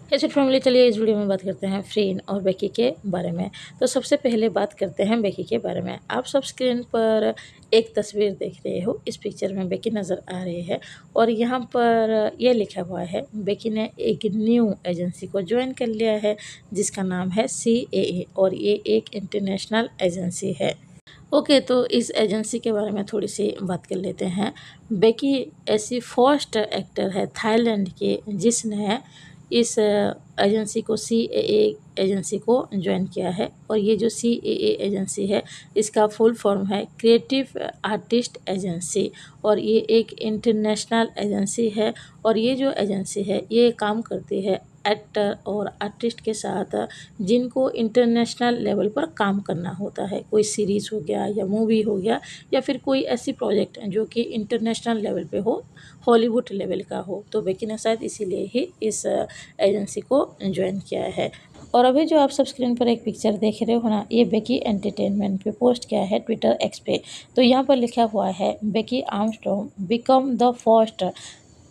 कैसे फैमिली, चलिए इस वीडियो में बात करते हैं फ्रीन और बेकी के बारे में। तो सबसे पहले बात करते हैं बेकी के बारे में। आप सब स्क्रीन पर एक तस्वीर देख रहे हो। इस पिक्चर में बेकी नज़र आ रही है और यहाँ पर यह लिखा हुआ है बेकी ने एक न्यू एजेंसी को ज्वाइन कर लिया है जिसका नाम है CAA और ये एक इंटरनेशनल एजेंसी है। ओके, तो इस एजेंसी के बारे में थोड़ी सी बात कर लेते हैं। बेकी ऐसी फर्स्ट एक्टर है थाईलैंड की जिसने इस एजेंसी को CAA एजेंसी को ज्वाइन किया है। और ये जो CAA एजेंसी है इसका फुल फॉर्म है क्रिएटिव आर्टिस्ट एजेंसी और ये एक इंटरनेशनल एजेंसी है। और ये जो एजेंसी है ये काम करती है एक्टर और आर्टिस्ट के साथ जिनको इंटरनेशनल लेवल पर काम करना होता है। कोई सीरीज़ हो गया या मूवी हो गया या फिर कोई ऐसी प्रोजेक्ट जो कि इंटरनेशनल लेवल पे हो, हॉलीवुड लेवल का हो। तो बेकी ने शायद इसीलिए ही इस एजेंसी को ज्वाइन किया है। और अभी जो आप सब स्क्रीन पर एक पिक्चर देख रहे हो ना, ये बेकी एंटरटेनमेंट पे पोस्ट किया है ट्विटर एक्स पे। तो यहाँ पर लिखा हुआ है Becky Armstrong become the first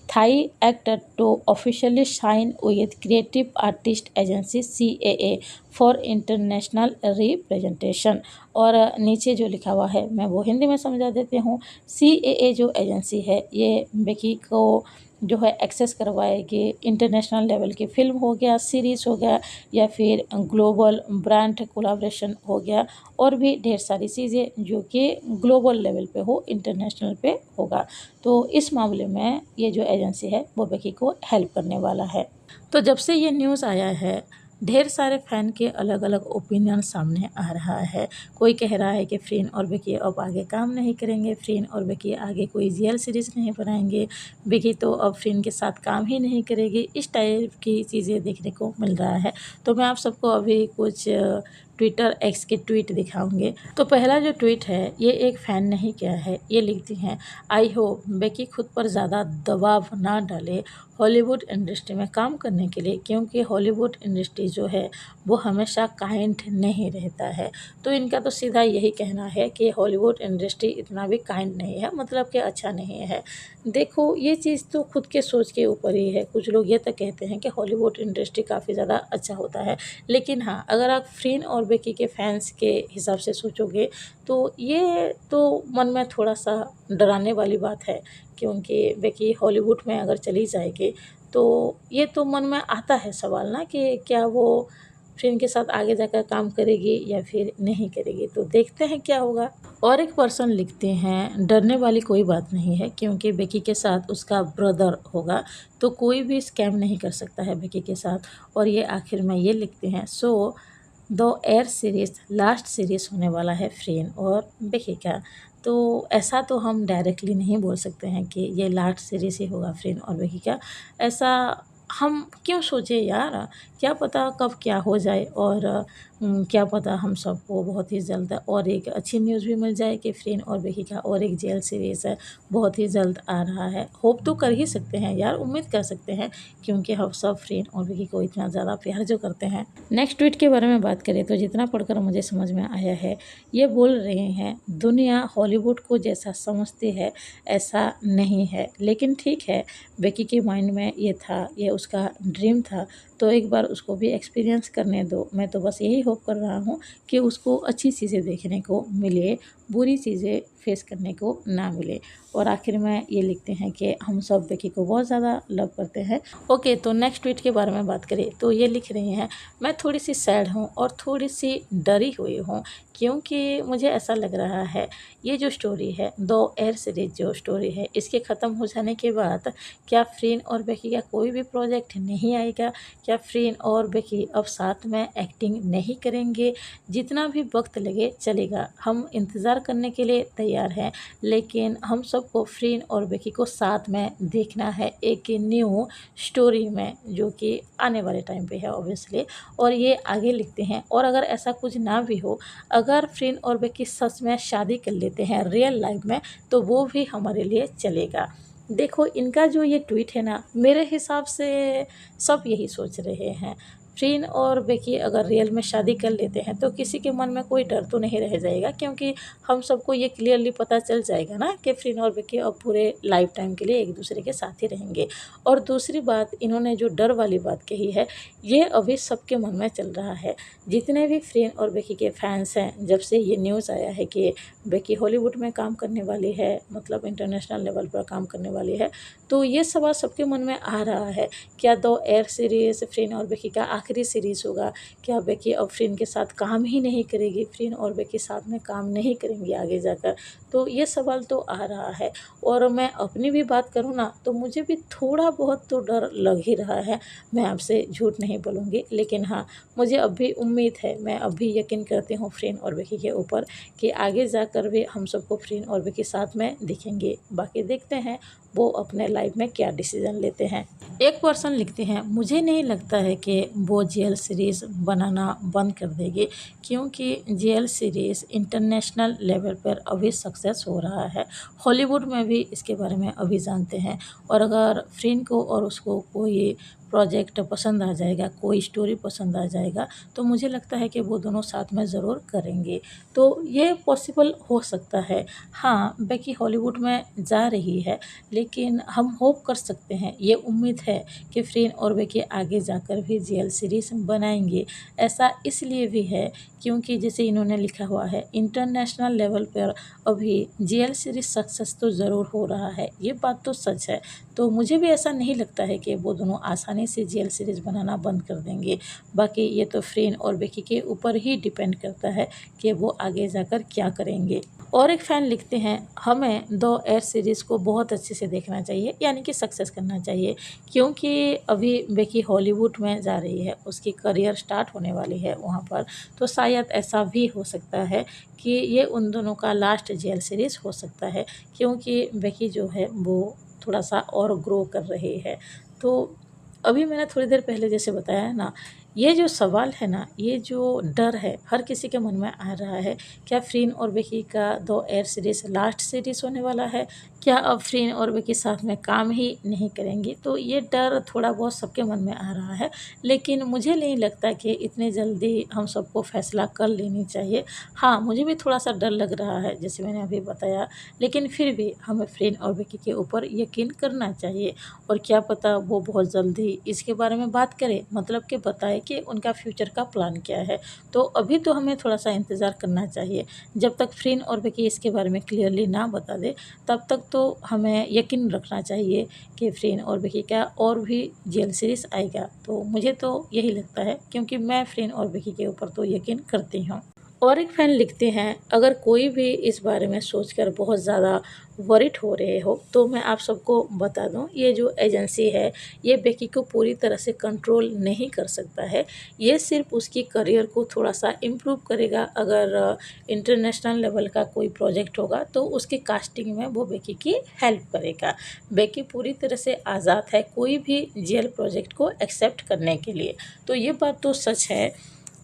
Thai actor to officially sign with creative artist agency CAA for international representation. और नीचे जो लिखा हुआ है मैं वो हिंदी में समझा देती हूँ। CAA जो एजेंसी है ये बेकी को जो है एक्सेस करवाएगी इंटरनेशनल लेवल की फ़िल्म हो गया, सीरीज़ हो गया या फिर ग्लोबल ब्रांड कोलैबोरेशन हो गया और भी ढेर सारी चीज़ें जो कि ग्लोबल लेवल पे हो, इंटरनेशनल पे होगा। तो इस मामले में ये जो एजेंसी है वो बेकी को हेल्प करने वाला है। तो जब से ये न्यूज़ आया है ढेर सारे फ़ैन के अलग अलग ओपिनियन सामने आ रहा है। कोई कह रहा है कि फ्रीन और बेकी अब आगे काम नहीं करेंगे, फ्रीन और बेकी आगे कोई GL सीरीज़ नहीं बनाएंगे, बेकी तो अब फ्रीन के साथ काम ही नहीं करेगी। इस टाइप की चीज़ें देखने को मिल रहा है। तो मैं आप सबको अभी कुछ ट्विटर एक्स के ट्वीट दिखाऊंगे। तो पहला जो ट्वीट है ये एक फ़ैन ने ही किया है। ये लिखती हैं, आई होप बेकी खुद पर ज़्यादा दबाव ना डाले हॉलीवुड इंडस्ट्री में काम करने के लिए, क्योंकि हॉलीवुड इंडस्ट्री जो है वो हमेशा काइंड नहीं रहता है। तो इनका तो सीधा यही कहना है कि हॉलीवुड इंडस्ट्री इतना भी काइंड नहीं है, मतलब कि अच्छा नहीं है। देखो ये चीज़ तो खुद के सोच के ऊपर ही है। कुछ लोग ये तक कहते हैं कि हॉलीवुड इंडस्ट्री काफ़ी ज़्यादा अच्छा होता है, लेकिन हाँ अगर आप फ्रीन और बेकी के फैंस के हिसाब से सोचोगे तो ये तो मन में थोड़ा सा डराने वाली बात है, क्योंकि बेकी हॉलीवुड में अगर चली जाएगी तो ये तो मन में आता है सवाल ना कि क्या वो फ्रेंड के साथ आगे जाकर काम करेगी या फिर नहीं करेगी। तो देखते हैं क्या होगा। और एक पर्सन लिखते हैं, डरने वाली कोई बात नहीं है क्योंकि बेकी के साथ उसका ब्रदर होगा तो कोई भी स्कैम नहीं कर सकता है बेकी के साथ। और ये आखिर में ये लिखते हैं, सो दो एयर सीरीज़ लास्ट सीरीज़ होने वाला है फ्रेन और बेकी का। तो ऐसा तो हम डायरेक्टली नहीं बोल सकते हैं कि ये लास्ट सीरीज़ ही होगा फ्रेन और बेकी का। ऐसा हम क्यों सोचे यार, क्या पता कब क्या हो जाए। और क्या पता हम सबको बहुत ही जल्द और एक अच्छी न्यूज़ भी मिल जाए कि फ्रेन और बेकी का और एक जेल सीरीज़ है बहुत ही जल्द आ रहा है। होप तो कर ही सकते हैं यार, उम्मीद कर सकते हैं, क्योंकि हम सब फ्रेन और बेकी को इतना ज़्यादा प्यार जो करते हैं। नेक्स्ट ट्वीट के बारे में बात करें तो जितना पढ़कर मुझे समझ में आया है ये बोल रहे हैं दुनिया हॉलीवुड को जैसा समझती है ऐसा नहीं है, लेकिन ठीक है बेकी के माइंड में ये था, ये उसका ड्रीम था, तो एक बार उसको भी एक्सपीरियंस करने दो। मैं तो बस यही होप कर रहा हूँ कि उसको अच्छी चीज़ें देखने को मिले, बुरी चीज़ें फेस करने को ना मिले। और आखिर में ये लिखते हैं कि हम सब बेकी को बहुत ज़्यादा लव करते हैं। ओके, तो नेक्स्ट ट्वीट के बारे में बात करें तो ये लिख रही हैं, मैं थोड़ी सी सैड हूँ और थोड़ी सी डरी हुई हूँ, क्योंकि मुझे ऐसा लग रहा है ये जो स्टोरी है, दो एयर सीरीज जो स्टोरी है, इसके ख़त्म हो जाने के बाद क्या फ्रीन और बेकी का कोई भी प्रोजेक्ट नहीं आएगा? क्या फ्रीन और बेकी अब साथ में एक्टिंग नहीं करेंगे? जितना भी वक्त लगे चलेगा, हम इंतज़ार करने के लिए तैयार हैं, लेकिन हम सबको फ्रीन और बेकी को साथ में देखना है एक न्यू स्टोरी में, जो कि आने वाले टाइम पे है ऑब्वियसली। और ये आगे लिखते हैं, और अगर ऐसा कुछ ना भी हो, अगर फ्रीन और बेकी सच में शादी कर लेते हैं रियल लाइफ में, तो वो भी हमारे लिए चलेगा। देखो इनका जो ये ट्वीट है ना, मेरे हिसाब से सब यही सोच रहे हैं। फ्रीन और बेकी अगर रियल में शादी कर लेते हैं तो किसी के मन में कोई डर तो नहीं रह जाएगा, क्योंकि हम सबको ये क्लियरली पता चल जाएगा ना कि फ्रीन और बेकी अब पूरे लाइफ टाइम के लिए एक दूसरे के साथ ही रहेंगे। और दूसरी बात, इन्होंने जो डर वाली बात कही है, ये अभी सबके मन में चल रहा है। जितने भी फ्रीन और बेकी के फैंस हैं, जब से ये न्यूज़ आया है कि बेकी हॉलीवुड में काम करने वाली है, मतलब इंटरनेशनल लेवल पर काम करने वाली है, तो ये सवाल सबके मन में आ रहा है, क्या द एयर सीरीज़ फ्रीन और बेकी का आखिरी सीरीज़ होगा? क्या बेकी अब फ्रीन के साथ काम ही नहीं करेगी? फ्रीन और बेकी साथ में काम नहीं करेंगी आगे जाकर? तो ये सवाल तो आ रहा है। और मैं अपनी भी बात करूँ ना, तो मुझे भी थोड़ा बहुत तो डर लग ही रहा है, मैं आपसे झूठ नहीं बोलूँगी। लेकिन हाँ, मुझे अब भी उम्मीद है, मैं अब भी यकीन करती हूँ फ्रीन और बेकी के ऊपर कि आगे जाकर भी हम सबको फ्रीन और बेकी साथ में दिखेंगे। बाकी देखते हैं वो अपने लाइफ में क्या डिसीज़न लेते हैं। एक पर्सन लिखते हैं, मुझे नहीं लगता है कि वो जेल सीरीज़ बनाना बंद कर देगी, क्योंकि जेल सीरीज़ इंटरनेशनल लेवल पर अभी सक्सेस हो रहा है। हॉलीवुड में भी इसके बारे में अभी जानते हैं। और अगर फ्रीन को और उसको कोई प्रोजेक्ट पसंद आ जाएगा, कोई स्टोरी पसंद आ जाएगा, तो मुझे लगता है कि वो दोनों साथ में ज़रूर करेंगे। तो ये पॉसिबल हो सकता है। हाँ, बेकी हॉलीवुड में जा रही है, लेकिन हम होप कर सकते हैं, ये उम्मीद है कि फ्रीन और बेकी आगे जाकर भी जेल सीरीज़ बनाएंगे। ऐसा इसलिए भी है क्योंकि जैसे इन्होंने लिखा हुआ है, इंटरनेशनल लेवल पर अभी जेल सीरीज़ सक्सेस तो ज़रूर हो रहा है, ये बात तो सच है। तो मुझे भी ऐसा नहीं लगता है कि वो दोनों आसानी से जेल सीरीज़ बनाना बंद कर देंगे। बाकी ये तो फ्रीन और बेकी के ऊपर ही डिपेंड करता है कि वो आगे जाकर क्या करेंगे। और एक फ़ैन लिखते हैं, हमें द एयर सीरीज़ को बहुत अच्छे से देखना चाहिए, यानी कि सक्सेस करना चाहिए, क्योंकि अभी बेकी हॉलीवुड में जा रही है, उसकी करियर स्टार्ट होने वाली है वहाँ पर। तो शायद ऐसा भी हो सकता है कि ये उन दोनों का लास्ट जेल सीरीज़ हो सकता है, क्योंकि बेकी जो है वो थोड़ा-सा और ग्रो कर रही है। तो अभी मैंने थोड़ी देर पहले जैसे बताया ना, ये जो सवाल है ना, ये जो डर है, हर किसी के मन में आ रहा है, क्या फ्रीन और बेकी का the air series last series होने वाला है? क्या अब फ्रीन और बेकी साथ में काम ही नहीं करेंगी? तो ये डर थोड़ा बहुत सबके मन में आ रहा है, लेकिन मुझे नहीं लगता कि इतनी जल्दी हम सबको फ़ैसला कर लेनी चाहिए। हाँ, मुझे भी थोड़ा-सा डर लग रहा है, जैसे मैंने अभी बताया, लेकिन फिर भी हमें फ्रीन और बेकी के ऊपर यकीन करना चाहिए। और क्या पता वो बहुत जल्दी इसके बारे में बात करें, मतलब कि बताए कि उनका फ्यूचर का प्लान क्या है। तो अभी तो हमें थोड़ा-सा इंतज़ार करना चाहिए। जब तक फ्रीन और बेकी इसके बारे में क्लियरली ना बता दे, तब तक तो हमें यकीन रखना चाहिए कि फ्रीन और बेकी का और भी जेल सीरीज़ आएगा। तो मुझे तो यही लगता है, क्योंकि मैं फ्रीन और बेकी के ऊपर तो यकीन करती हूँ। और एक फ़ैन लिखते हैं, अगर कोई भी इस बारे में सोचकर बहुत ज़्यादा वरिड हो रहे हो, तो मैं आप सबको बता दूं, ये जो एजेंसी है, ये बेकी को पूरी तरह से कंट्रोल नहीं कर सकता है। ये सिर्फ उसकी करियर को थोड़ा सा इम्प्रूव करेगा। अगर इंटरनेशनल लेवल का कोई प्रोजेक्ट होगा तो उसकी कास्टिंग में वो बेकी की हेल्प करेगा। बेकी पूरी तरह से आज़ाद है कोई भी जेल प्रोजेक्ट को एक्सेप्ट करने के लिए। तो ये बात तो सच है।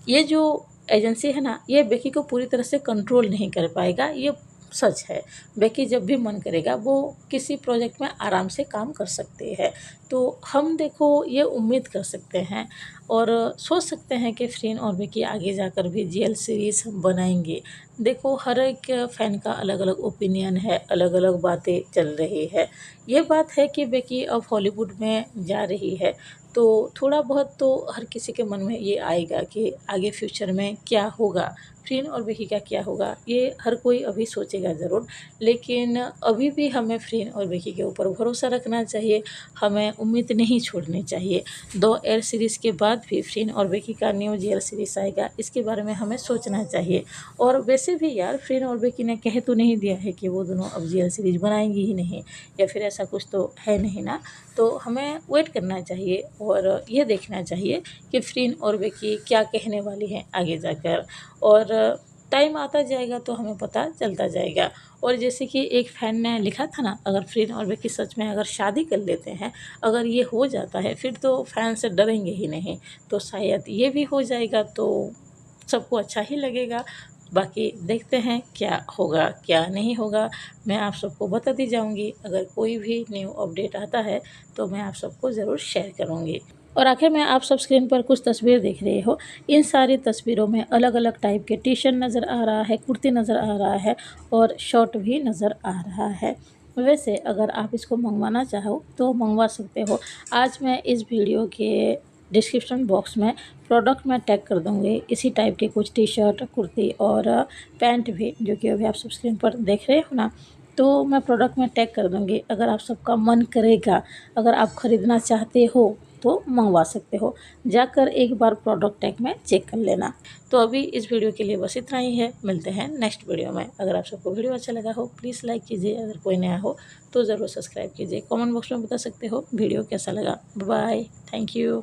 ये जो एजेंसी है ना, ये बेकी को पूरी तरह से कंट्रोल नहीं कर पाएगा, ये सच है। बेकी जब भी मन करेगा वो किसी प्रोजेक्ट में आराम से काम कर सकती है। तो हम देखो ये उम्मीद कर सकते हैं और सोच सकते हैं कि फ्रीन और बेकी आगे जाकर भी जेल सीरीज़ बनाएंगे। देखो हर एक फ़ैन का अलग अलग ओपिनियन है, अलग अलग बातें चल रही है। ये बात है कि बेकी अब हॉलीवुड में जा रही है, तो थोड़ा बहुत तो हर किसी के मन में ये आएगा कि आगे फ्यूचर में क्या होगा, फ्रीन और बेकी का क्या होगा, ये हर कोई अभी सोचेगा ज़रूर। लेकिन अभी भी हमें फ्रीन और बेकी के ऊपर भरोसा रखना चाहिए, हमें उम्मीद नहीं छोड़नी चाहिए। 2 एयर सीरीज़ के बाद भी फ्रीन और बेकी का न्यू जेल सीरीज़ आएगा, इसके बारे में हमें सोचना चाहिए। और वैसे भी यार, फ्रीन और बेकी ने कह तो नहीं दिया है कि वो दोनों अब जेल सीरीज़ बनाएंगी ही नहीं, या फिर ऐसा कुछ तो है नहीं ना। तो हमें वेट करना चाहिए और ये देखना चाहिए कि फ्रीन और बेकी क्या कहने वाली हैं आगे जाकर। और टाइम आता जाएगा तो हमें पता चलता जाएगा। और जैसे कि एक फ़ैन ने लिखा था ना, अगर फ्रीन और बेकी सच में अगर शादी कर लेते हैं, अगर ये हो जाता है, फिर तो फ़ैन से डरेंगे ही नहीं। तो शायद ये भी हो जाएगा तो सबको अच्छा ही लगेगा। बाकी देखते हैं क्या होगा क्या नहीं होगा, मैं आप सबको बताती जाऊंगी। अगर कोई भी न्यू अपडेट आता है तो मैं आप सबको ज़रूर शेयर करूंगी। और आखिर में आप सब स्क्रीन पर कुछ तस्वीर देख रहे हो। इन सारी तस्वीरों में अलग अलग टाइप के टी शर्ट नज़र आ रहा है, कुर्ती नज़र आ रहा है और शर्ट भी नज़र आ रहा है। वैसे अगर आप इसको मंगवाना चाहो तो मंगवा सकते हो। आज मैं इस वीडियो के डिस्क्रिप्शन बॉक्स में प्रोडक्ट में टैग कर दूँगी इसी टाइप के कुछ टी शर्ट, कुर्ती और पैंट भी, जो कि अभी आप सब स्क्रीन पर देख रहे हो ना, तो मैं प्रोडक्ट में टैग कर दूँगी। अगर आप सबका मन करेगा, अगर आप ख़रीदना चाहते हो तो मंगवा सकते हो। जाकर एक बार प्रोडक्ट टैग में चेक कर लेना। तो अभी इस वीडियो के लिए बस इतना ही है। मिलते हैं नेक्स्ट वीडियो में। अगर आप सबको वीडियो अच्छा लगा हो प्लीज़ लाइक कीजिए, अगर कोई नया हो तो ज़रूर सब्सक्राइब कीजिए। कमेंट बॉक्स में बता सकते हो वीडियो कैसा लगा। Bye, thank you.